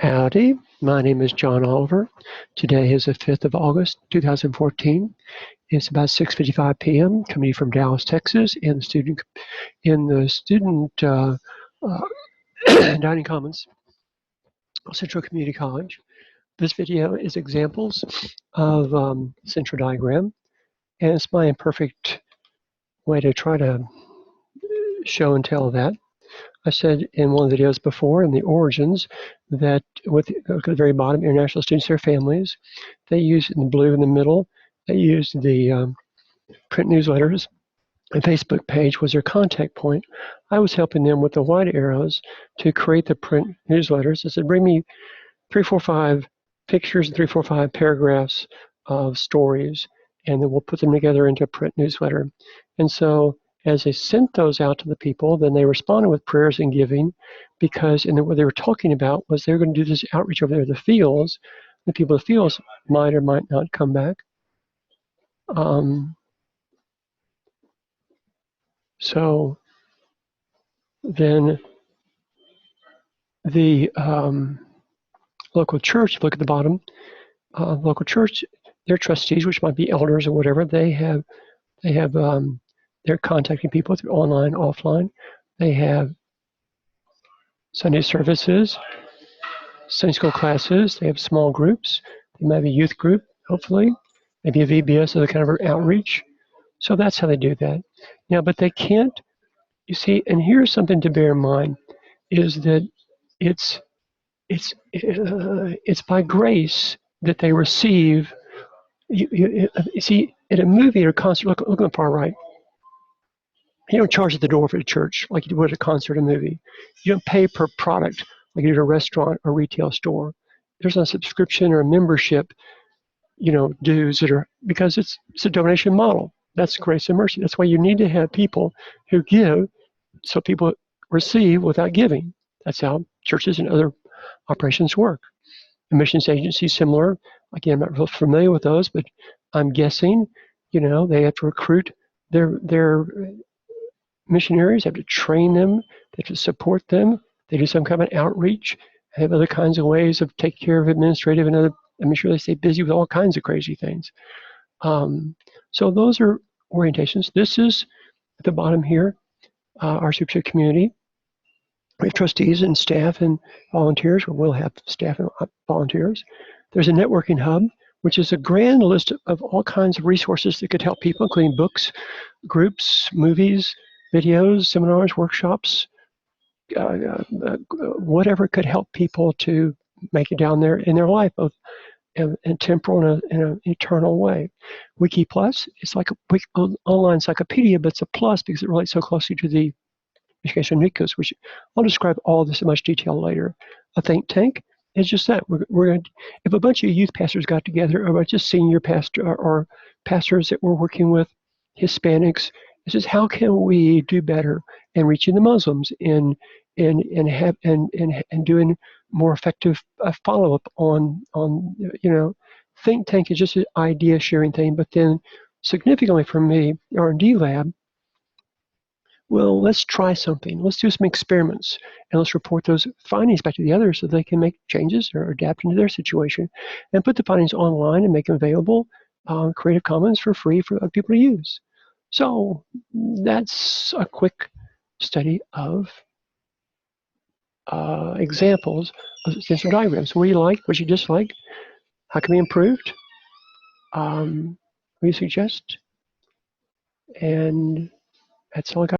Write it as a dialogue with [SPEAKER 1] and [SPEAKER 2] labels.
[SPEAKER 1] Howdy, my name is John Oliver. Today is the 5th of August, 2014. It's about 6:55 p.m. coming from Dallas, Texas, in the student dining commons of Central Community College. This video is examples of central diagram, and it's my imperfect way to try to show and tell that. I said in one of the videos before in the origins that look at the very bottom, international students, their families, they use in the blue in the middle, they used the print newsletters. And Facebook page was their contact point. I was helping them with the white arrows to create the print newsletters. I said, bring me 3, 4, 5 pictures and 3, 4, 5 paragraphs of stories, and then we'll put them together into a print newsletter. And so as they sent those out to the people, then they responded with prayers and giving, because what they were talking about was they were going to do this outreach over there, the fields. The people in the fields might or might not come back. So then the local church, look at the bottom, local church, their trustees, which might be elders or whatever, they're contacting people through online, offline. They have Sunday services, Sunday school classes. They have small groups. They might have a youth group, hopefully, maybe a VBS, other kind of outreach. So that's how they do that. Now, but they can't, you see, and here's something to bear in mind, is that it's by grace that they receive. You see, at a movie or a concert, look on the far right, you don't charge at the door for a church like you would at a concert or movie. You don't pay per product like you do at a restaurant or retail store. There's a subscription or a membership, dues that are, because it's a donation model. That's grace and mercy. That's why you need to have people who give so people receive without giving. That's how churches and other operations work. The missions agency, similar. Again, I'm not real familiar with those, but I'm guessing, they have to recruit their missionaries, have to train them, they have to support them. They do some kind of an outreach. They have other kinds of ways of taking care of administrative and other. I'm sure they stay busy with all kinds of crazy things. So those are orientations. This is at the bottom here, our Supershare community. We have trustees and staff and volunteers, or we'll have staff and volunteers. There's a networking hub, which is a grand list of all kinds of resources that could help people, including books, groups, movies, videos, seminars, workshops, whatever could help people to make it down there in their life, both in temporal and in an eternal way. WikiPlus is like an online encyclopedia, but it's a plus because it relates so closely to the Education NICOS, which I'll describe all this in much detail later. A think tank is just that. We're going to, if a bunch of youth pastors got together, or a bunch of senior pastors or pastors that we're working with, Hispanics, it's just how can we do better in reaching the Muslims and doing more effective follow-up on think tank is just an idea sharing thing, but then significantly for me, R&D lab. Well, let's try something. Let's do some experiments, and let's report those findings back to the others so they can make changes or adapt into their situation, and put the findings online and make them available on Creative Commons for free for other people to use. So that's a quick study of examples of stencil diagrams. What do you like? What you dislike? How can we improve? What do you suggest? And that's all I got.